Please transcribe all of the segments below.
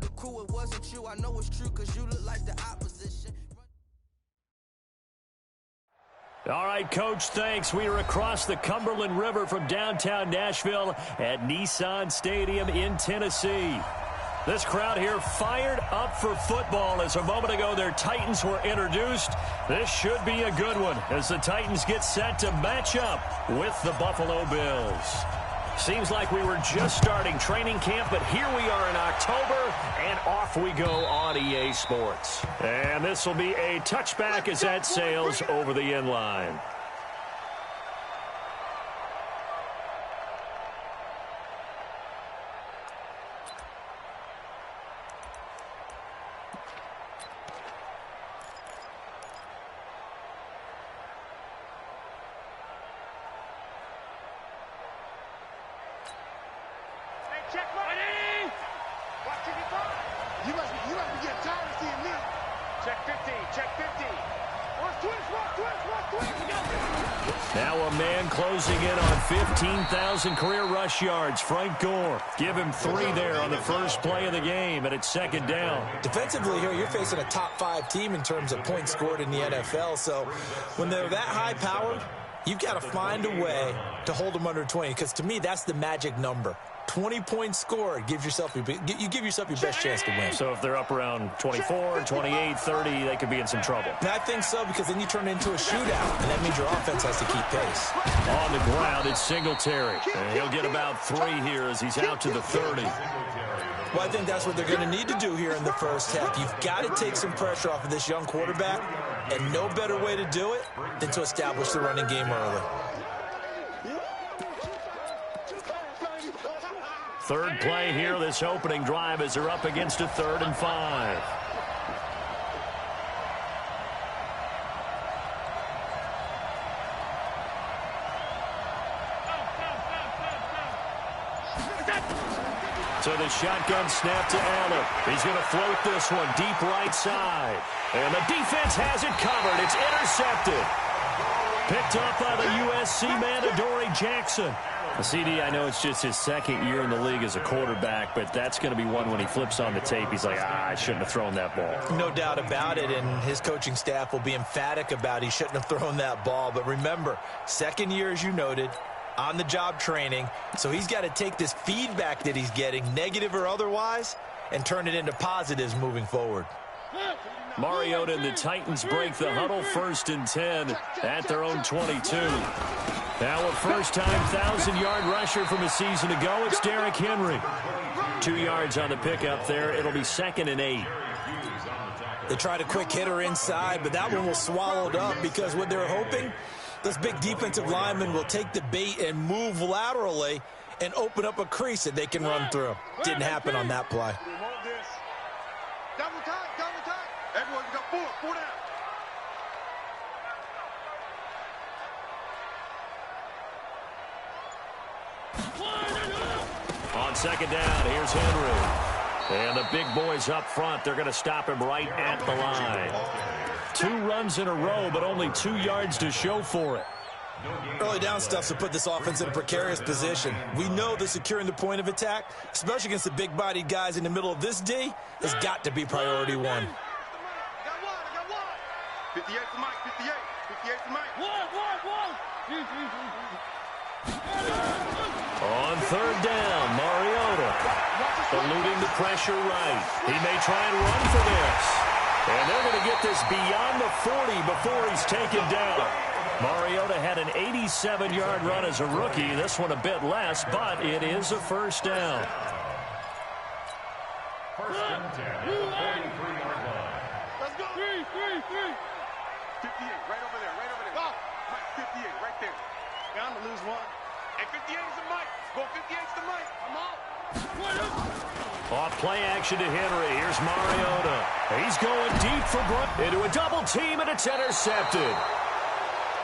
the crew, it wasn't you. I know it's true because you look like the opposition. All right, Coach, thanks. We are across the Cumberland River from downtown Nashville at Nissan Stadium in Tennessee. This crowd here fired up for football as a moment ago their Titans were introduced. This should be a good one as the Titans get set to match up with the Buffalo Bills. Seems like we were just starting training camp, but here we are in October, and off we go on EA Sports. And this will be a touchback as that sails over the end line. Now a man closing in on 15,000 career rush yards. Frank Gore. Give him 3 there on the first play of the game, and it's second down. Defensively here, you're facing a top 5 team in terms of points scored in the NFL. So when they're that high-powered, you've got to find a way to hold them under 20, because to me, that's the magic number. 20 points scored, you give yourself your best chance to win. So if they're up around 24, 28, 30, they could be in some trouble. And I think so, because then you turn it into a shootout, and that means your offense has to keep pace. On the ground, it's Singletary. And he'll get about 3 here as he's out to the 30. Well, I think that's what they're going to need to do here in the first half. You've got to take some pressure off of this young quarterback, and no better way to do it than to establish the running game early. Third play here, this opening drive, as they're up against a 3rd and 5. So the shotgun snap to Allen. He's going to float this one deep right side. And the defense has it covered. It's intercepted. Picked up by the USC man, Adoree Jackson. CD, I know it's just his 2nd year in the league as a quarterback, but that's going to be one when he flips on the tape. He's like, I shouldn't have thrown that ball. No doubt about it, and his coaching staff will be emphatic about he shouldn't have thrown that ball. But remember, 2nd year, as you noted, on-the-job training, so he's got to take this feedback that he's getting, negative or otherwise, and turn it into positives moving forward. Mariota and the Titans break the huddle, 1st and 10 at their own 22. Now a first-time 1,000-yard rusher from a season ago. It's Derrick Henry. 2 yards on the pickup there. It'll be 2nd and 8. They tried a quick hitter inside, but that one was swallowed up because what they're hoping, those big defensive linemen will take the bait and move laterally and open up a crease that they can run through. Didn't happen on that play. Double time. Everyone got 4 down. On 2nd down, here's Henry. And the big boys up front, they're going to stop him right at the line. 2 runs in a row, but only 2 yards to show for it. Early down stuff to put this offense in a precarious position. We know that securing the point of attack, especially against the big-bodied guys in the middle of this D, has got to be priority 1. I got one. 58 to Mike. 58 to Mike. One. On 3rd down, Mariota eluding the pressure right. He may try and run for this. And they're going to get this beyond the 40 before he's taken down. Mariota had an 87-yard run as a rookie. This one a bit less, but it is a first down. First and 10 at the 43-yard line. Let's go. 3. 58, right over there. Go. Mike, 58, right there. Bound to lose 1. And 58 is the Mike. Go 58 is the Mike. I'm out. Off play action to Henry. Here's Mariota. He's going deep for Brook. Into a double team, and it's intercepted.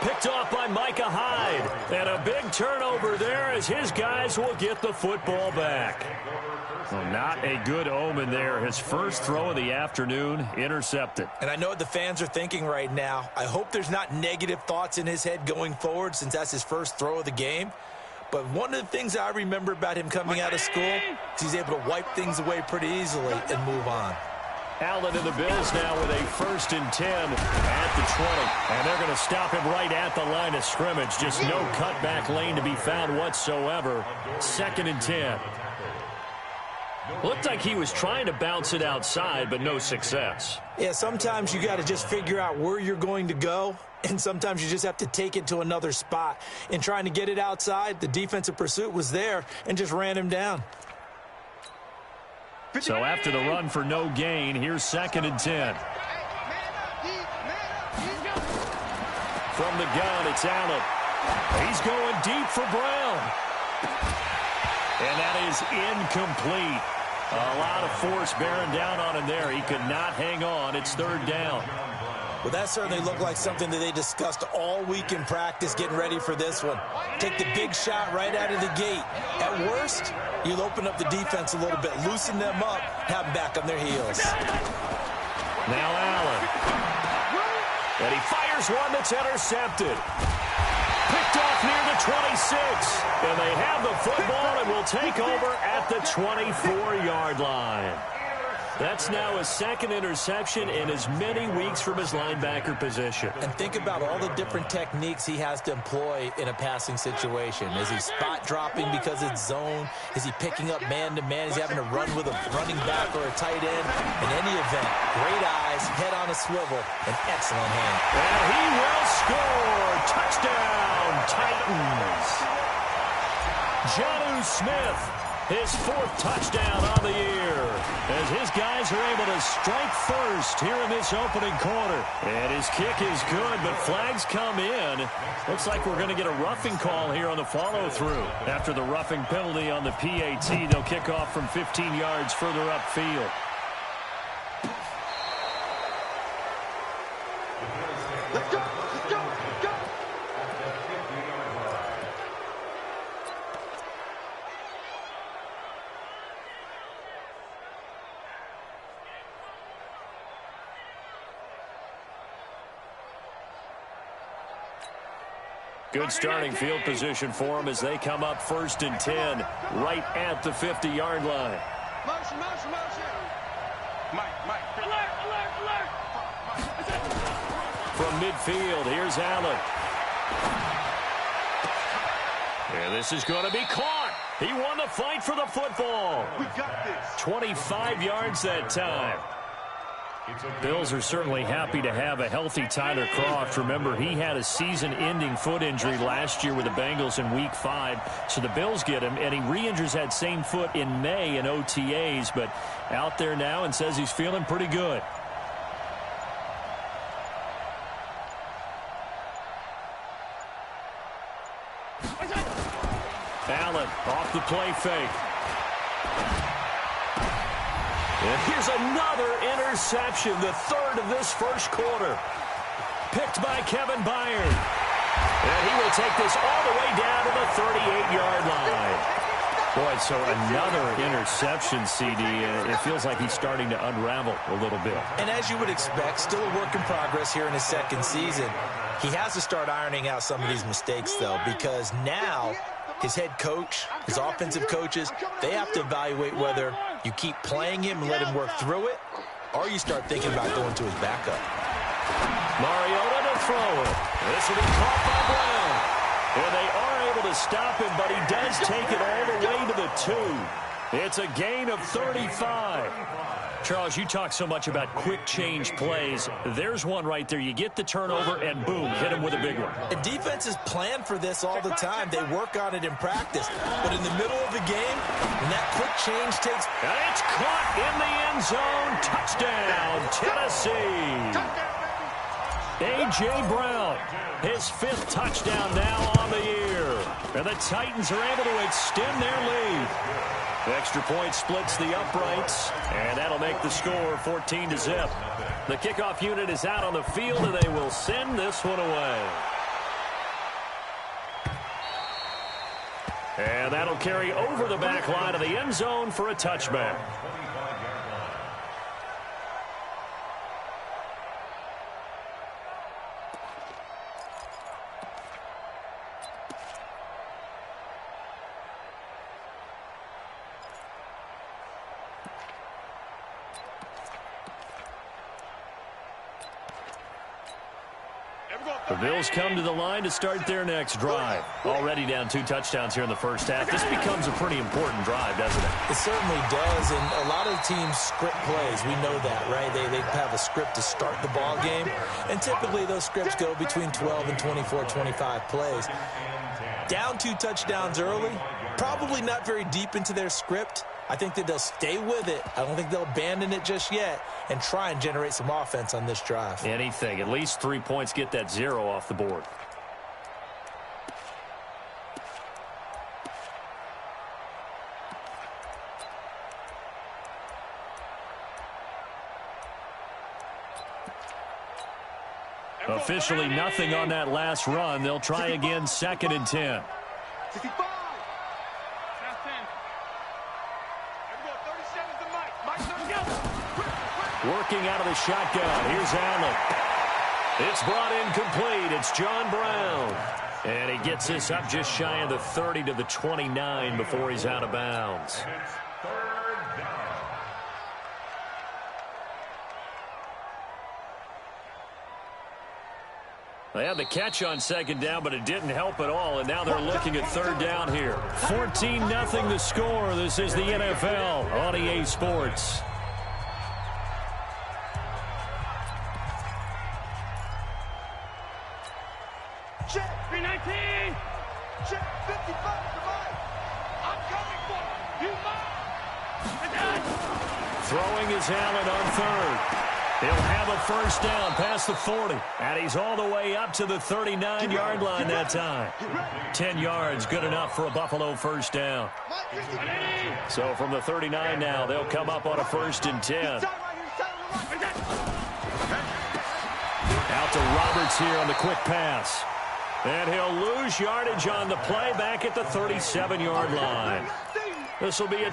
Picked off by Micah Hyde. And a big turnover there as his guys will get the football back. Well, not a good omen there. His first throw of the afternoon, intercepted. And I know what the fans are thinking right now. I hope there's not negative thoughts in his head going forward since that's his first throw of the game. But one of the things I remember about him coming out of school is he's able to wipe things away pretty easily and move on. Allen and the Bills now with a 1st and 10 at the 20. And they're going to stop him right at the line of scrimmage. Just no cutback lane to be found whatsoever. 2nd and 10. Looked like he was trying to bounce it outside, but no success. Yeah, sometimes you got to just figure out where you're going to go, and sometimes you just have to take it to another spot. In trying to get it outside, the defensive pursuit was there and just ran him down. So after the run for no gain, here's 2nd and 10. From the gun, it's Allen. He's going deep for Brown. And that is incomplete. A lot of force bearing down on him there. He could not hang on. It's 3rd down. Well, that certainly looked like something that they discussed all week in practice getting ready for this one. Take the big shot right out of the gate. At worst, you'll open up the defense a little bit, loosen them up, have them back on their heels. Now Allen. And he fires one that's intercepted. Picked off near the 26. And they have the football and will take over at the 24-yard line. That's now his 2nd interception in as many weeks from his linebacker position. And think about all the different techniques he has to employ in a passing situation. Is he spot dropping because it's zone? Is he picking up man-to-man? Is he having to run with a running back or a tight end? In any event, great eyes, head on a swivel, and excellent hand. And he will score. Touchdown, Titans. Jonnu Smith, his 4th touchdown on the year, as his guys are able to strike first here in this opening quarter. And his kick is good, but flags come in. Looks like we're going to get a roughing call here on the follow-through. After the roughing penalty on the PAT, they'll kick off from 15 yards further upfield. Let's go. Good starting field position for them as they come up 1st and 10 right at the 50-yard line. Motion. Mike. Alert. From midfield, here's Allen. And this is going to be caught. He won the fight for the football. We got this. 25 yards that time. Bills are certainly happy to have a healthy Tyler Kroft. Remember, he had a season-ending foot injury last year with the Bengals in Week 5. So the Bills get him, and he re-injures that same foot in May in OTAs. But out there now and says he's feeling pretty good. Allen off the play fake. And here's another interception, the 3rd of this 1st quarter. Picked by Kevin Byard. And he will take this all the way down to the 38-yard line. Boy, so another interception, CD. It feels like he's starting to unravel a little bit. And as you would expect, still a work in progress here in his 2nd season. He has to start ironing out some of these mistakes, though, because now his head coach, his offensive coaches, they have to evaluate whether you keep playing him and let him work through it, or you start thinking about going to his backup. Mariota to throw it. This will be caught by Brown. And they are able to stop him, but he does take it all the way to the 2. It's a gain of 35. Charles, you talk so much about quick change plays. There's one right there. You get the turnover, and boom, hit him with a big one. And defenses plan for this all the time. They work on it in practice. But in the middle of the game, when that quick change takes... And it's caught in the end zone. Touchdown, Tennessee. A.J. Brown, his 5th touchdown now on the year. And the Titans are able to extend their lead. The extra point splits the uprights, and that'll make the score 14-0. The kickoff unit is out on the field, and they will send this one away. And that'll carry over the back line of the end zone for a touchback. The Bills come to the line to start their next drive. Already down 2 touchdowns here in the first half. This becomes a pretty important drive, doesn't it? It certainly does, and a lot of teams script plays. We know that, right? They have a script to start the ball game, and typically those scripts go between 12 and 24, 25 plays. Down 2 touchdowns early, probably not very deep into their script. I think that they'll stay with it. I don't think they'll abandon it just yet and try and generate some offense on this drive. Anything. At least 3 points, get that 0 off the board. Officially nothing on that last run. They'll try again, 2nd and 10. 65. Working out of the shotgun. Here's Allen. It's brought in complete. It's John Brown. And he gets this up just shy of the 30 to the 29 before he's out of bounds. They had the catch on 2nd down, but it didn't help at all, and now they're looking at 3rd down here. 14-0 the score. This is the NFL on EA Sports. Check 319. Check 55 to Mike. I'm coming for you, Mike. Throwing is Allen on 3rd. He'll have a 1st down past the 40. And he's all the way up to the 39-yard line that time. 10 yards, good enough for a Buffalo 1st down. So from the 39 now, they'll come up on a 1st and 10. Out to Roberts here on the quick pass. And he'll lose yardage on the play back at the 37-yard line. This will be a...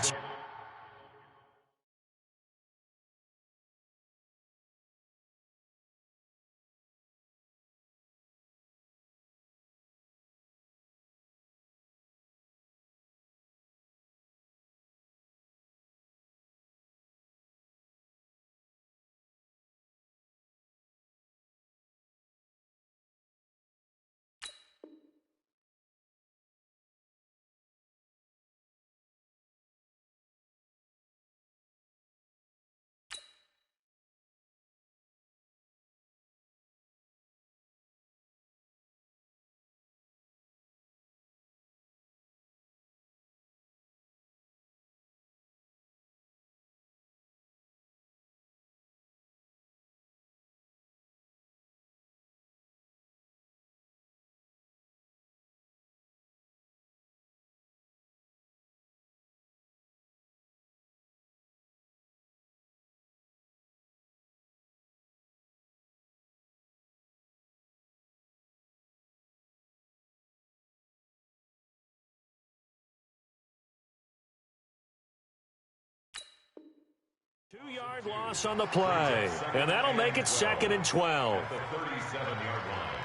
Two-yard loss on the play, and that'll make it 2nd and 12. The 37-yard line.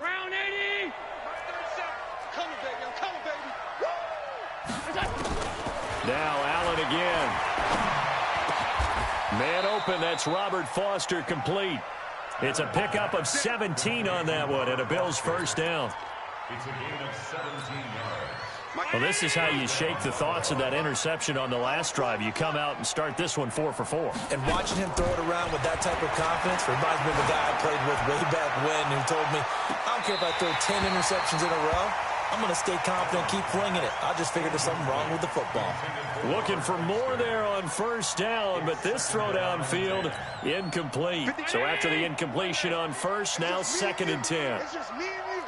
Around 80. Coming, baby. I'm coming, baby. Now Allen again. Man open, that's Robert Foster complete. It's a pickup of 17 on that one and a Bills 1st down. It's a gain of 17 yards. Well, this is how you shake the thoughts of that interception on the last drive. You come out and start this one 4 for 4. And watching him throw it around with that type of confidence reminds me of a guy I played with way back when who told me, I don't care if I throw 10 interceptions in a row. I'm going to stay confident, keep flinging it. I just figured there's something wrong with the football. Looking for more there on 1st down, but this throw downfield incomplete. So after the incompletion on 1st, now 2nd and 10. It's just me and you.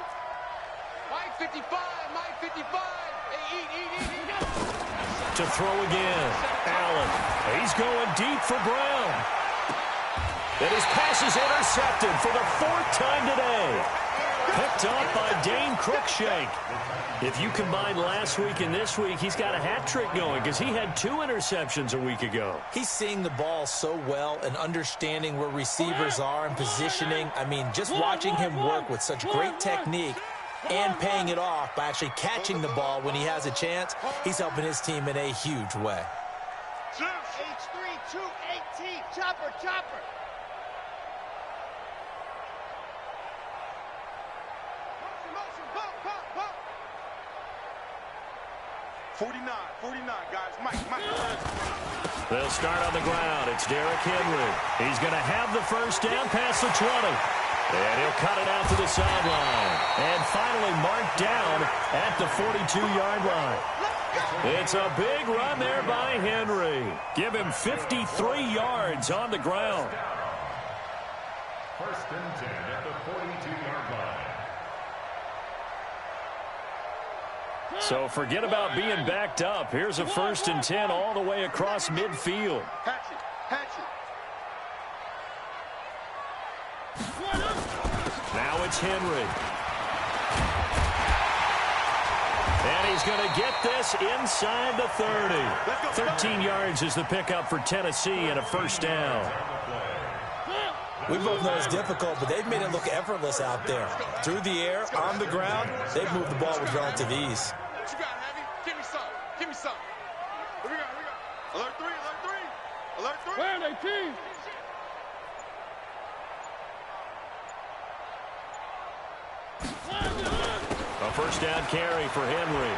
Mike 55, Mike 55. To throw again. Allen. He's going deep for Brown. And his pass is intercepted for the 4th time today. Picked off by Dane Cruikshank. If you combine last week and this week, he's got a hat trick going because he had 2 interceptions a week ago. He's seeing the ball so well and understanding where receivers are and positioning. I mean, just watching him work with such great technique and paying it off by actually catching the ball when he has a chance, he's helping his team in a huge way. H3, 218. Chopper, chopper. 49, guys. Mike. They'll start on the ground. It's Derrick Henry. He's going to have the first down past the 20. And he'll cut it out to the sideline. And finally marked down at the 42-yard line. It's a big run there by Henry. Give him 53 yards on the ground. First and 10 at the 42-yard line. So forget about being backed up. Here's a first and 10 all the way across midfield. Now it's Henry. And he's going to get this inside the 30. 13 yards is the pickup for Tennessee and a first down. We both know it's difficult, but they've made it look effortless out there. Through the air, on the ground, they've moved the ball with relative ease. What you got, Heavy? Give me some. Here we go. Alert 3. Where are they, team? A first down carry for Henry.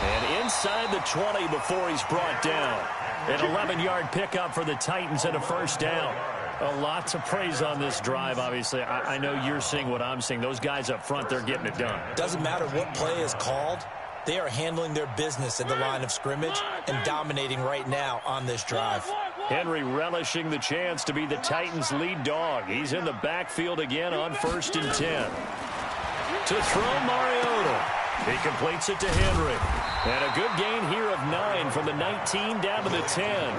And inside the 20 before he's brought down. An 11-yard pickup for the Titans and a first down. A lot to praise on this drive, obviously. I know you're seeing what I'm seeing. Those guys up front, they're getting it done. Doesn't matter what play is called. They are handling their business at the line of scrimmage and dominating right now on this drive. Henry relishing the chance to be the Titans' lead dog. He's in the backfield again on first and 10. To throw Mariota. He completes it to Henry. And a good gain here of 9 from the 19 down to the 10.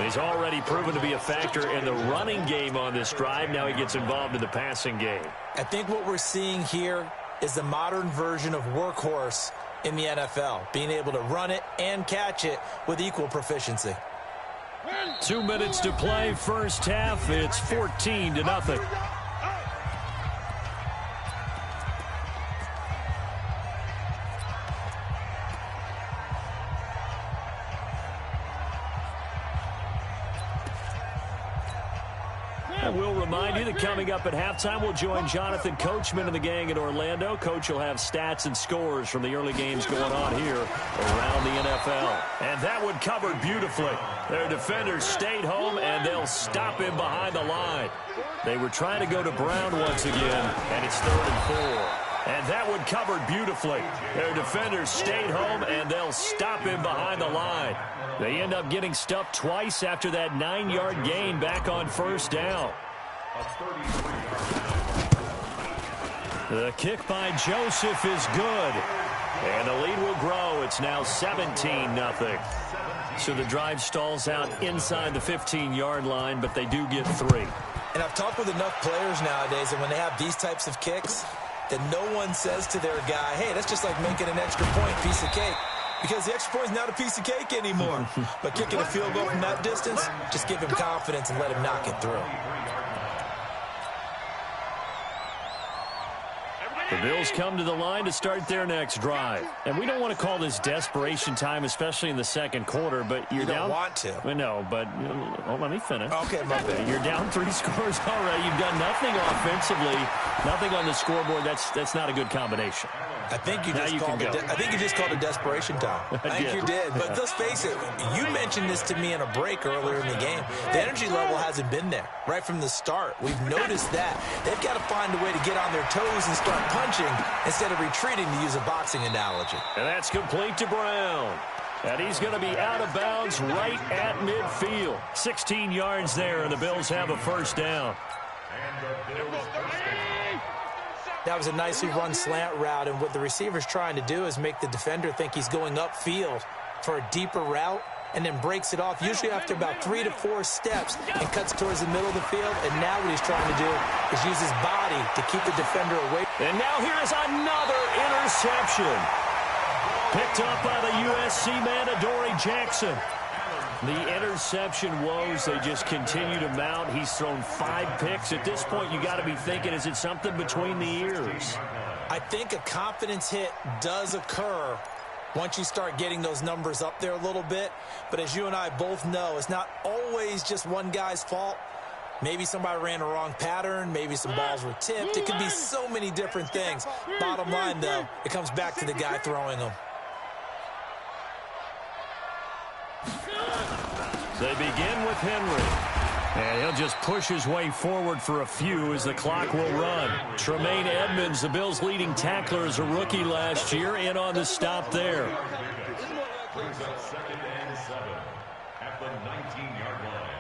He's already proven to be a factor in the running game on this drive. Now he gets involved in the passing game. I think what we're seeing here is the modern version of workhorse in the NFL, being able to run it and catch it with equal proficiency. 2 minutes to play first half. It's 14-0. I will remind you that coming up at halftime, we'll join Jonathan Coachman and the gang in Orlando. Coach will have stats and scores from the early games going on here around the NFL. And that one covered beautifully. Their defenders stayed home, and they'll stop him behind the line. They were trying to go to Brown once again, and it's 3rd and 4. And that one covered beautifully. Their defenders stayed home, and they'll stop him behind the line. They end up getting stuffed twice after that 9-yard gain back on first down. The kick by Joseph is good. And the lead will grow. It's now 17-0. So the drive stalls out inside the 15-yard line, but they do get 3. And I've talked with enough players nowadays, and when they have these types of kicks, that no one says to their guy, hey, that's just like making an extra point, piece of cake. Because the extra point is not a piece of cake anymore. But kicking a field goal from that distance, just give him confidence and let him knock it through. The Bills come to the line to start their next drive. And we don't want to call this desperation time, especially in the second quarter, but you're down. You don't want to. Well, no, but let me finish. Okay, my bad. You're down 3 scores already. You've done nothing offensively, nothing on the scoreboard. That's not a good combination. I think you just called it desperation time. I think you did. But let's face it, you mentioned this to me in a break earlier in the game. The energy level hasn't been there right from the start. We've noticed that. They've got to find a way to get on their toes and start punching instead of retreating, to use a boxing analogy. And that's complete to Brown. And he's going to be out of bounds right at midfield. 16 yards there, and the Bills have a first down. That was a nicely run slant route, and what the receiver's trying to do is make the defender think he's going upfield for a deeper route, and then breaks it off, usually after about 3 to 4 steps, and cuts towards the middle of the field. And now what he's trying to do is use his body to keep the defender away. And now here is another interception. Picked up by the USC man, Adoree Jackson. The interception woes, they just continue to mount. He's thrown 5 picks. At this point, you got to be thinking, is it something between the ears? I think a confidence hit does occur once you start getting those numbers up there a little bit. But as you and I both know, it's not always just one guy's fault. Maybe somebody ran a wrong pattern. Maybe some balls were tipped. It could be so many different things. Bottom line, though, it comes back to the guy throwing them. They begin with Henry. And he'll just push his way forward for a few as the clock will run. Tremaine Edmonds, the Bills' leading tackler as a rookie last year, in on the stop there. Brings up 2nd and 7 at the 19-yard line.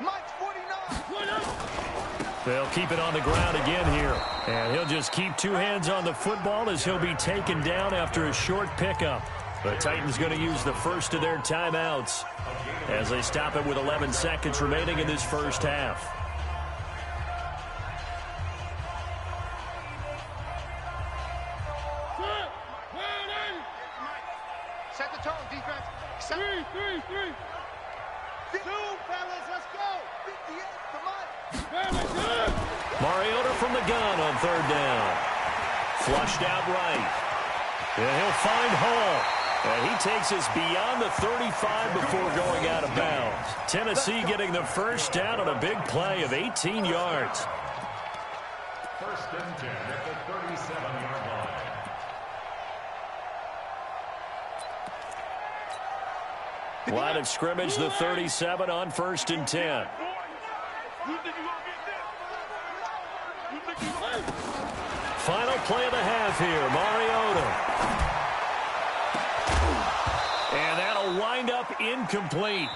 Mike's 49. They'll keep it on the ground again here. And he'll just keep two hands on the football as he'll be taken down after a short pickup. The Titans going to use the first of their timeouts as they stop it with 11 seconds remaining in this first half. Set the tone, defense. Three. Two, fellas, let's go. 58 to Mike. Mariota from the gun on 3rd down. Flushed out right. And he'll find Hall. And he takes us beyond the 35 before going out of bounds. Tennessee getting the first down on a big play of 18 yards. 1st and 10 at the 37-yard line. Line of scrimmage, the 37 on 1st and 10. Final play of the half here, Mariota. And that'll wind up incomplete.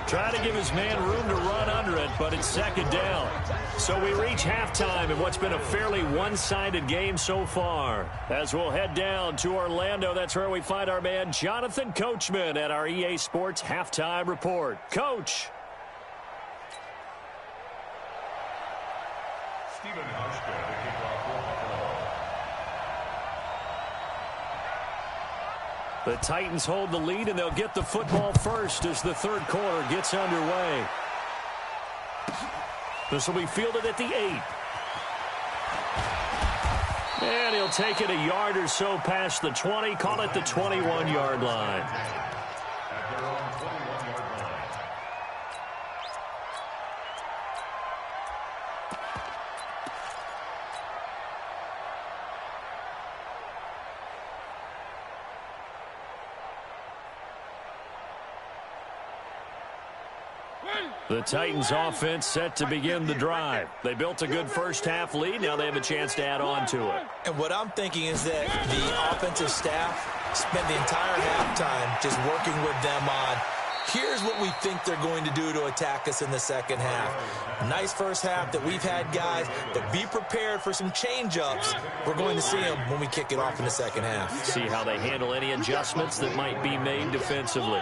Trying to give his man room to run under it, but it's 2nd down. So we reach halftime in what's been a fairly one-sided game so far. As we'll head down to Orlando, that's where we find our man Jonathan Coachman at our EA Sports Halftime Report. Coach. Stephen Hauschka, the kickoff for Buffalo. The Titans hold the lead, and they'll get the football first as the 3rd quarter gets underway. This will be fielded at the 8. And he'll take it a yard or so past the 20, call it the 21-yard line. At their own 21-yard line. The Titans offense set to begin the drive. They built a good first half lead. Now they have a chance to add on to it. And what I'm thinking is that the offensive staff spent the entire halftime just working with them on, here's what we think they're going to do to attack us in the second half. Nice first half that we've had, guys, but be prepared for some change-ups. We're going to see them when we kick it off in the second half. See how they handle any adjustments that might be made defensively.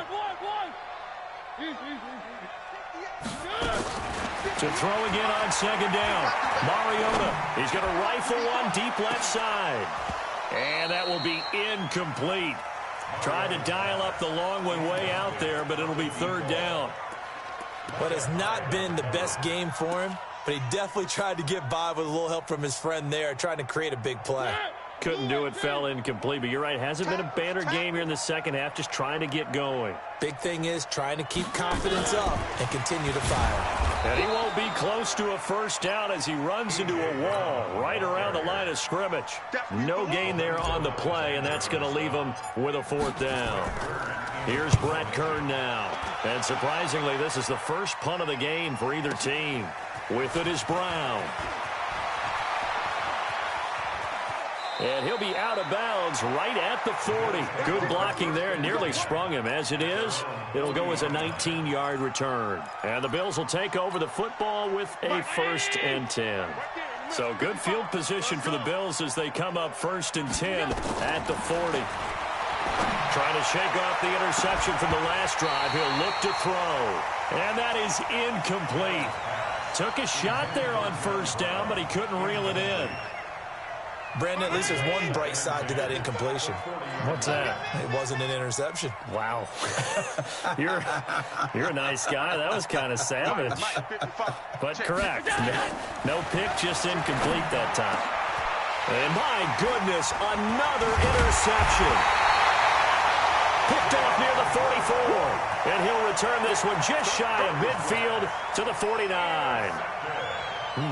To throw again on 2nd down. Mariota, he's going to rifle one deep left side. And that will be incomplete. Tried to dial up the long one way out there, but it'll be 3rd down. But it's not been the best game for him, but he definitely tried to get by with a little help from his friend there, trying to create a big play. Couldn't do it, fell incomplete. But you're right, hasn't been a banner game here in the second half, just trying to get going. Big thing is trying to keep confidence up and continue to fire. And he won't be close to a first down as he runs into a wall right around the line of scrimmage. No gain there on the play, and that's going to leave him with a 4th down. Here's Brett Kern now. And surprisingly, this is the first punt of the game for either team. With it is Brown. And he'll be out of bounds right at the 40. Good blocking there, nearly sprung him. As it is, it'll go as a 19-yard return. And the Bills will take over the football with a 1st and 10. So good field position for the Bills as they come up 1st and 10 at the 40. Trying to shake off the interception from the last drive. He'll look to throw. And that is incomplete. Took a shot there on 1st down, but he couldn't reel it in. Brandon, at least there's one bright side to that incompletion. What's that? It wasn't an interception. Wow. You're a nice guy. That was kind of savage. But correct. No pick, just incomplete that time. And my goodness, another interception. Picked off near the 44. And he'll return this one just shy of midfield to the 49.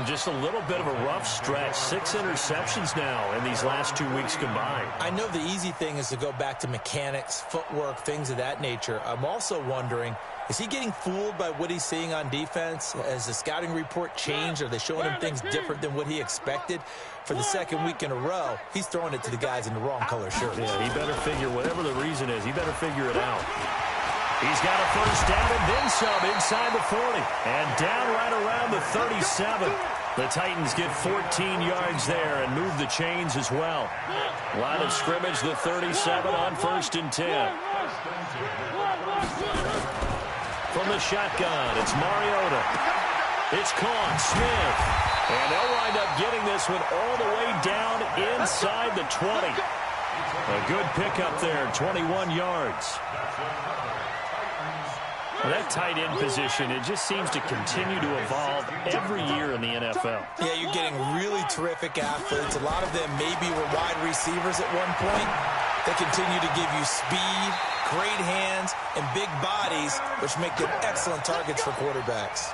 Just a little bit of a rough stretch. 6 interceptions now in these last 2 weeks combined. I know the easy thing is to go back to mechanics, footwork, things of that nature. I'm also wondering, is he getting fooled by what he's seeing on defense? Has the scouting report changed? Are they showing him things different than what he expected? For the second week in a row, he's throwing it to the guys in the wrong color shirts. Yeah, he better figure, whatever the reason is, he better figure it out. He's got a first down and then some inside the 40. And down right around the 37. The Titans get 14 yards there and move the chains as well. Line of scrimmage, the 37 on 1st and 10. From the shotgun, it's Mariota. It's caught, Smith. And they'll wind up getting this one all the way down inside the 20. A good pickup there, 21 yards. Well, that tight end position, it just seems to continue to evolve every year in the NFL. Yeah, you're getting really terrific athletes. A lot of them maybe were wide receivers at one point. They continue to give you speed, great hands, and big bodies, which make them excellent targets for quarterbacks.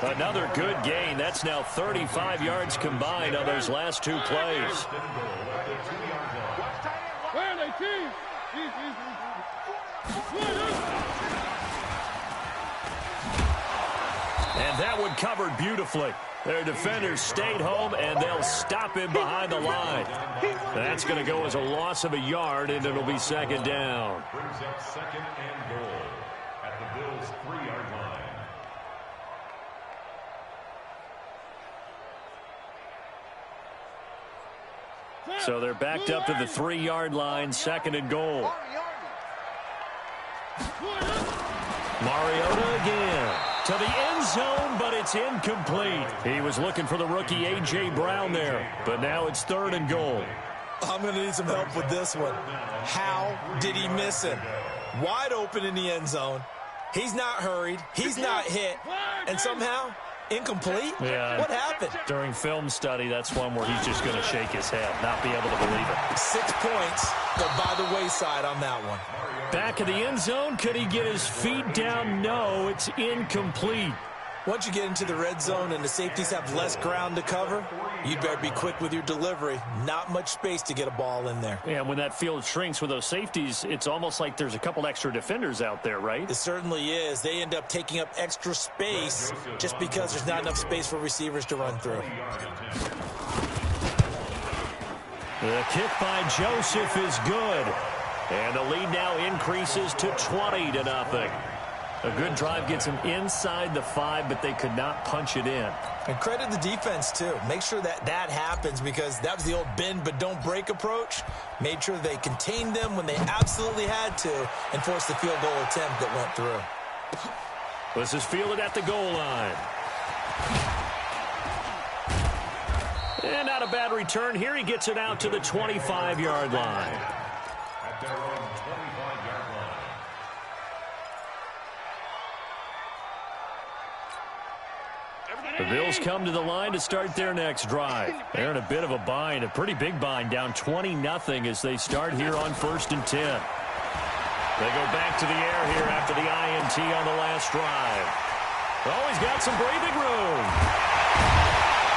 Another good gain. That's now 35 yards combined on those last 2 plays. And that one covered beautifully. Their defenders stayed home, and they'll stop him behind the line. That's going to go as a loss of a yard, and it'll be 2nd down. Brings up 2nd and goal at the Bills' 3-yard line. So they're backed up to the 3-yard line, 2nd and goal. Mariota again. To the end zone, but it's incomplete. He was looking for the rookie A.J. Brown there, but now it's 3rd and goal. I'm going to need some help with this one. How did he miss him? Wide open in the end zone. He's not hurried. He's not hit. And somehow, incomplete? Yeah. What happened? During film study, that's one where he's just going to shake his head, not be able to believe it. 6 points go by the wayside on that one. Back of the end zone, could he get his feet down? No, it's incomplete. Once you get into the red zone and the safeties have less ground to cover, you better be quick with your delivery. Not much space to get a ball in there. Yeah, when that field shrinks with those safeties, it's almost like there's a couple extra defenders out there, right? It certainly is. They end up taking up extra space just because there's not enough space for receivers to run through. The kick by Joseph is good. And the lead now increases to 20-0. A good drive gets them inside the 5, but they could not punch it in. And credit the defense, too. Make sure that happens because that was the old bend but don't break approach. Made sure they contained them when they absolutely had to and forced the field goal attempt that went through. This is fielded at the goal line. And not a bad return. Here he gets it out to the 25-yard line. At their own 25-yard line. The Bills come to the line to start their next drive. They're in a bit of a bind, a pretty big bind, down 20-0 as they start here on 1st and 10. They go back to the air here after the INT on the last drive. Oh, he's got some breathing room.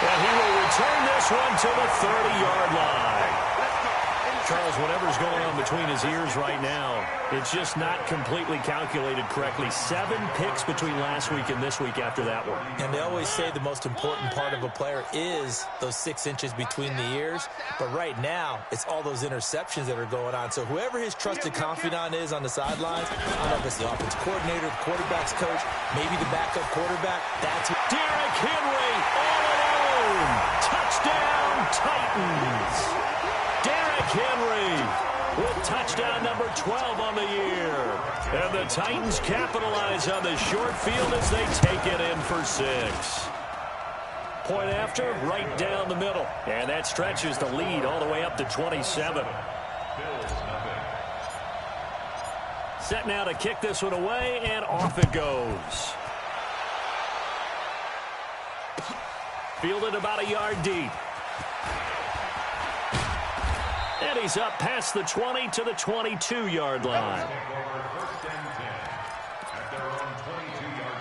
And he will return this one to the 30-yard line. Charles, whatever's going on between his ears right now, it's just not completely calculated correctly. 7 picks between last week and this week after that one. And they always say the most important part of a player is those 6 inches between the ears. But right now, it's all those interceptions that are going on. So whoever his trusted confidant is on the sidelines, I don't know if it's the offense coordinator, the quarterback's coach, maybe the backup quarterback. That's who. Derrick Henry all alone. Touchdown, Titans. Derrick Henry with touchdown number 12 on the year. And the Titans capitalize on the short field as they take it in for 6. Point after, right down the middle. And that stretches the lead all the way up to 27. Set now to kick this one away, and off it goes. Fielded about a yard deep. And he's up past the 20 to the 22-yard line. First and 10 at their own 22-yard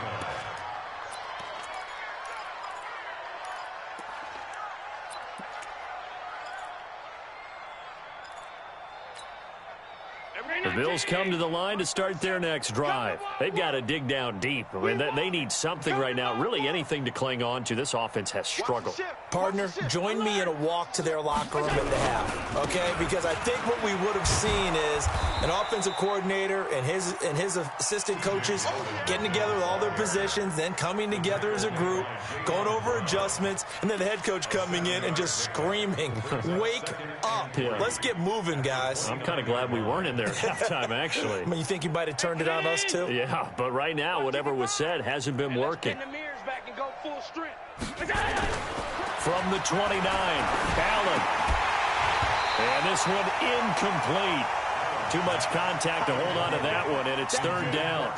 line. The Bills come to the line to start their next drive. They've got to dig down deep. I mean, they need something right now, really anything to cling on to. This offense has struggled. Partner, join me in a walk to their locker room at the half, okay? Because I think what we would have seen is an offensive coordinator and his assistant coaches getting together with all their positions, then coming together as a group, going over adjustments, and then the head coach coming in and just screaming, wake up. Yeah. Let's get moving, guys. I'm kind of glad we weren't in there at halftime, actually. I mean, you think you might have turned it on us, too? Yeah, but right now, whatever was said hasn't been working. From the 29, Allen. And this one incomplete. Too much contact to hold on to that one, and it's third down.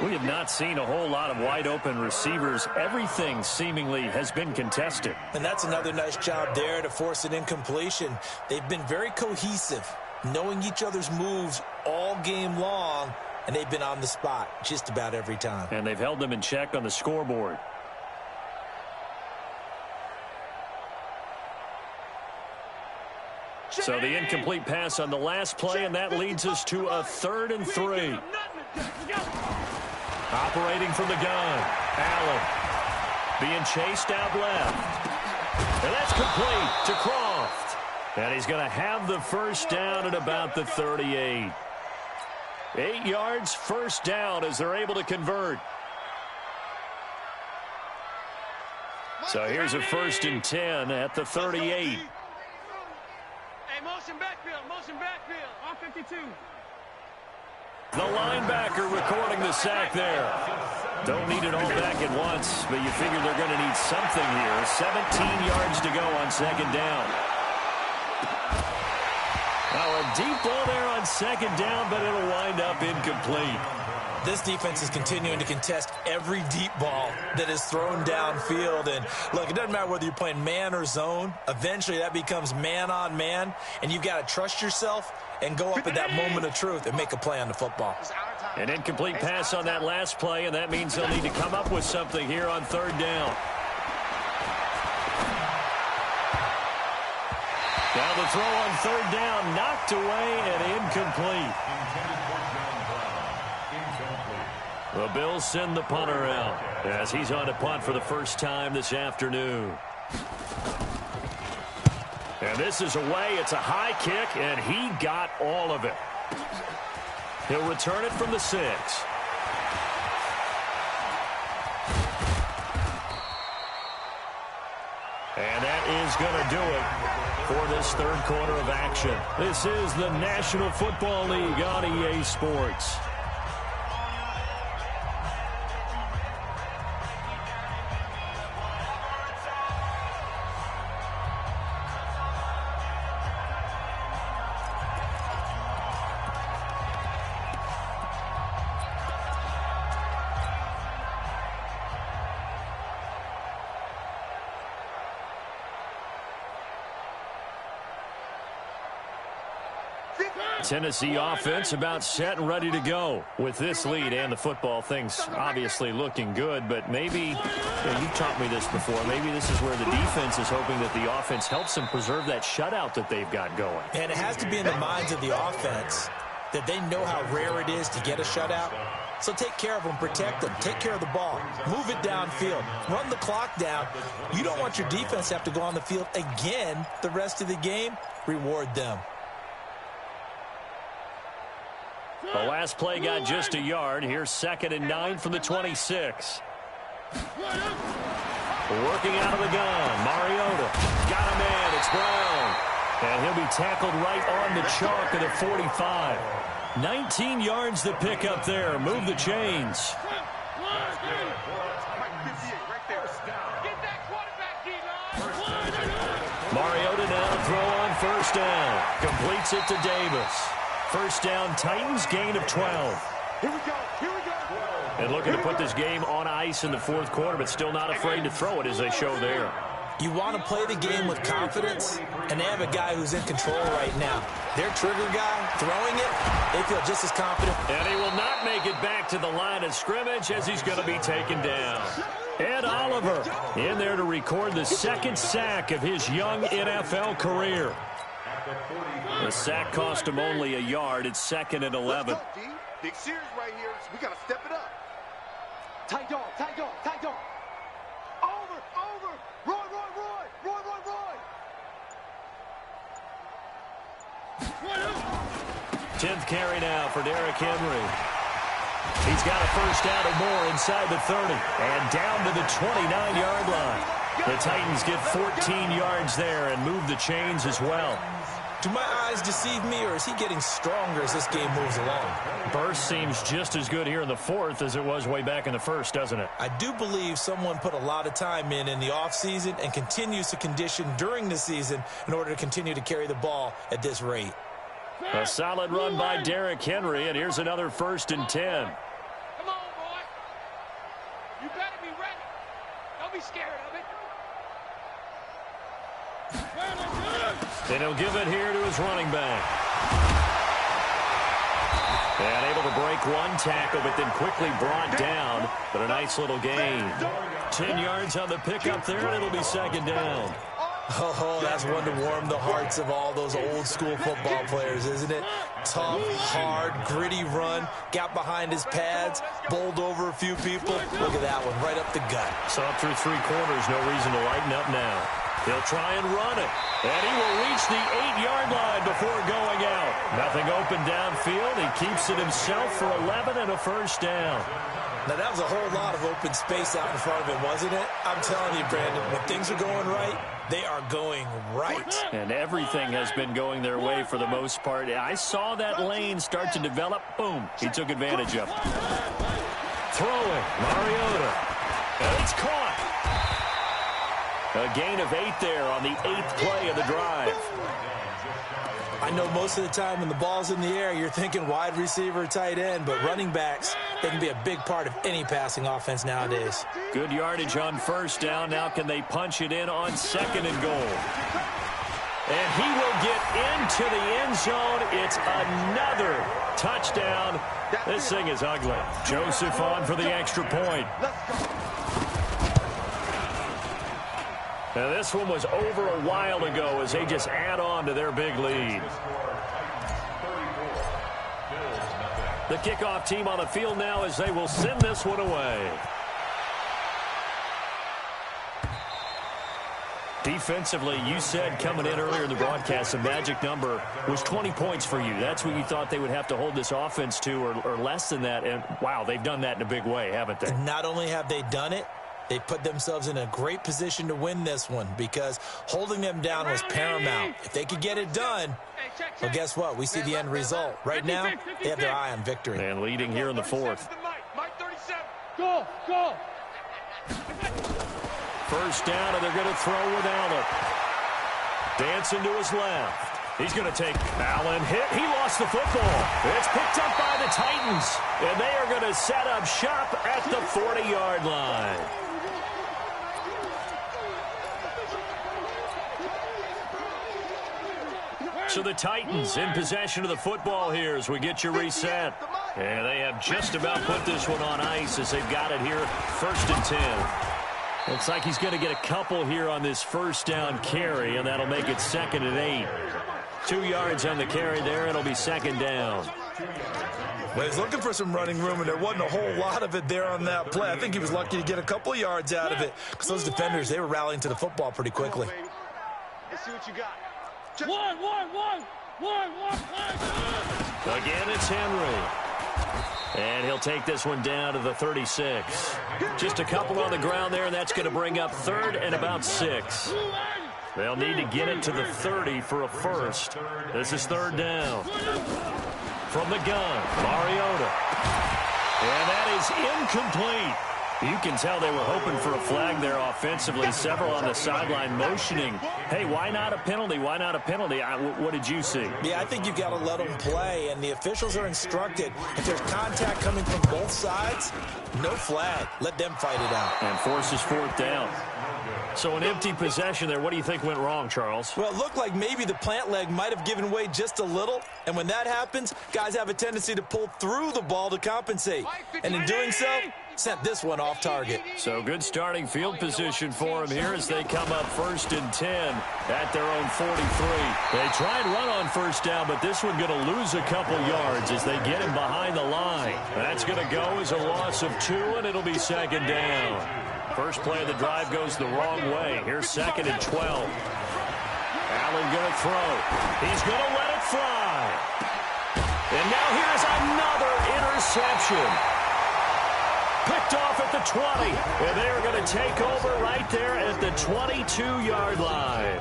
We have not seen a whole lot of wide-open receivers. Everything seemingly has been contested. And that's another nice job there to force an incompletion. They've been very cohesive, knowing each other's moves all game long, and they've been on the spot just about every time. And they've held them in check on the scoreboard. So the incomplete pass on the last play, and that leads us to a 3rd and 3. Operating from the gun, Allen being chased out left. And that's complete to Croft. And he's going to have the first down at about the 38. 8 yards, first down as they're able to convert. So here's a 1st and 10 at the 38. Motion backfield, on 52. The linebacker recording the sack there. Don't need it all back at once, but you figure they're going to need something here. 17 yards to go on 2nd down. Now a deep ball there on 2nd down, but it'll wind up incomplete. This defense is continuing to contest every deep ball that is thrown downfield. And, look, it doesn't matter whether you're playing man or zone. Eventually that becomes man-on-man, and you've got to trust yourself and go up at that moment of truth and make a play on the football. An incomplete pass on that last play, and that means they'll need to come up with something here on 3rd down. Now the throw on 3rd down, knocked away and incomplete. The Bills send the punter out as he's on to punt for the first time this afternoon. And this is away. It's a high kick, and he got all of it. He'll return it from the 6. And that is going to do it for this 3rd quarter of action. This is the National Football League on EA Sports. Tennessee offense about set and ready to go. With this lead and the football, things obviously looking good, but maybe, you've taught me this before, maybe this is where the defense is hoping that the offense helps them preserve that shutout that they've got going. And it has to be in the minds of the offense that they know how rare it is to get a shutout. So take care of them, protect them, take care of the ball, move it downfield, run the clock down. You don't want your defense to have to go on the field again the rest of the game. Reward them. The last play got just a yard. Here's 2nd and 9 from the 26. Working out of the gun. Mariota got a man. It's Brown. And he'll be tackled right on the chalk of the 45. 19 yards to pick up there. Move the chains. Mariota now to throw on 1st down. Completes it to Davis. 1st down, Titans, gain of 12. Here we go. And looking to put this game on ice in the 4th quarter, but still not afraid to throw it as they show there. You want to play the game with confidence, and they have a guy who's in control right now. Their trigger guy, throwing it, they feel just as confident. And he will not make it back to the line of scrimmage as he's going to be taken down. Ed Oliver in there to record the second sack of his young NFL career. The sack cost him only a yard. It's 2nd and 11. Let's go, D. Big series right here. So we got to step it up. Tight dog, tight dog, tight dog. Over, over. Roy, Roy, Roy. Roy, Roy, Roy. 10th carry now for Derrick Henry. He's got a first down or more inside the 30 and down to the 29-yard line. The Titans get 14 yards there and move the chains as well. Do my eyes deceive me, or is he getting stronger as this game moves along? Burst seems just as good here in the 4th as it was way back in the 1st, doesn't it? I do believe someone put a lot of time in the offseason and continues to condition during the season in order to continue to carry the ball at this rate. A solid run by Derrick Henry, and here's another 1st and 10. Come on, boy. You better be ready. Don't be scared of it. And he'll give it here to his running back. And able to break one tackle, but then quickly brought down. But a nice little gain. 10 yards on the pickup there, and it'll be 2nd down. Oh, that's one to warm the hearts of all those old school football players, isn't it? Tough, hard, gritty run, got behind his pads, bowled over a few people. Look at that one, right up the gut. So up through 3 quarters, no reason to lighten up now. He'll try and run it, and he will reach the 8-yard line before going out. Nothing open downfield. He keeps it himself for 11 and a first down. Now, that was a whole lot of open space out in front of him, wasn't it? I'm telling you, Brandon, when things are going right, they are going right. And everything has been going their way for the most part. I saw that lane start to develop. Boom. He took advantage of it. Throwing. Mariota. And it's caught. A gain of 8 there on the 8th play of the drive. I know most of the time when the ball's in the air, you're thinking wide receiver, tight end, but running backs, they can be a big part of any passing offense nowadays. Good yardage on first down. Now can they punch it in on 2nd and goal? And he will get into the end zone. It's another touchdown. This thing is ugly. Joseph on for the extra point. Now this one was over a while ago as they just add on to their big lead. The kickoff team on the field now as they will send this one away. Defensively, you said coming in earlier in the broadcast, the magic number was 20 points for you. That's what you thought they would have to hold this offense to, or less than that. And, wow, they've done that in a big way, haven't they? Not only have they done it, they put themselves in a great position to win this one because holding them down was paramount. If they could get it done, well, guess what? We see the end result. Right now, they have their eye on victory. And leading here in the 4th. Go, go. First down, and they're going to throw with Allen. Dancing to his left. He's going to take Allen. Hit. He lost the football. It's picked up by the Titans. And they are going to set up shop at the 40-yard line. So the Titans in possession of the football here as we get you reset. And they have just about put this one on ice as they've got it here, 1st and 10. Looks like he's going to get a couple here on this first down carry, and that'll make it 2nd and 8. 2 yards on the carry there. It'll be 2nd down. Well, he's looking for some running room, and there wasn't a whole lot of it there on that play. I think he was lucky to get a couple of yards out of it because those defenders, they were rallying to the football pretty quickly. Let's see what you got. One. Again, it's Henry. And he'll take this one down to the 36. Just a couple on the ground there, and that's going to bring up 3rd and about 6. They'll need to get it to the 30 for a first. This is 3rd down. From the gun, Mariota. And that is incomplete. You can tell they were hoping for a flag there offensively. Several on the sideline motioning. Hey, why not a penalty? Why not a penalty? What did you see? Yeah, I think you've got to let them play, and the officials are instructed. If there's contact coming from both sides, no flag. Let them fight it out. And forces 4th down. So an empty possession there. What do you think went wrong, Charles? Well, it looked like maybe the plant leg might have given way just a little. And when that happens, guys have a tendency to pull through the ball to compensate. And in doing so, sent this one off target. So good starting field position for them here as they come up 1st and 10 at their own 43. They try and run on first down, but this one going to lose a couple yards as they get him behind the line. That's going to go as a loss of 2, and it'll be 2nd down. First play of the drive goes the wrong way. Here's 2nd and 12. Allen going to throw. He's going to let it fly. And now here's another interception. Picked off at the 20. And they are going to take over right there at the 22-yard line.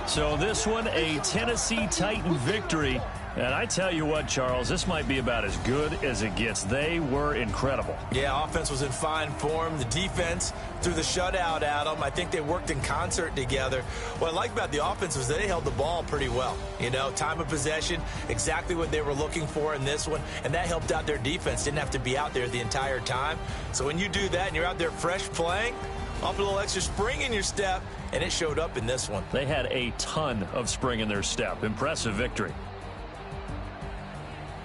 So this one, a Tennessee Titan victory. And I tell you what, Charles, this might be about as good as it gets. They were incredible. Yeah, offense was in fine form. The defense threw the shutout at them. I think they worked in concert together. What I like about the offense was they held the ball pretty well. You know, time of possession, exactly what they were looking for in this one. And that helped out their defense. Didn't have to be out there the entire time. So when you do that and you're out there fresh playing, off a little extra spring in your step, and it showed up in this one. They had a ton of spring in their step. Impressive victory.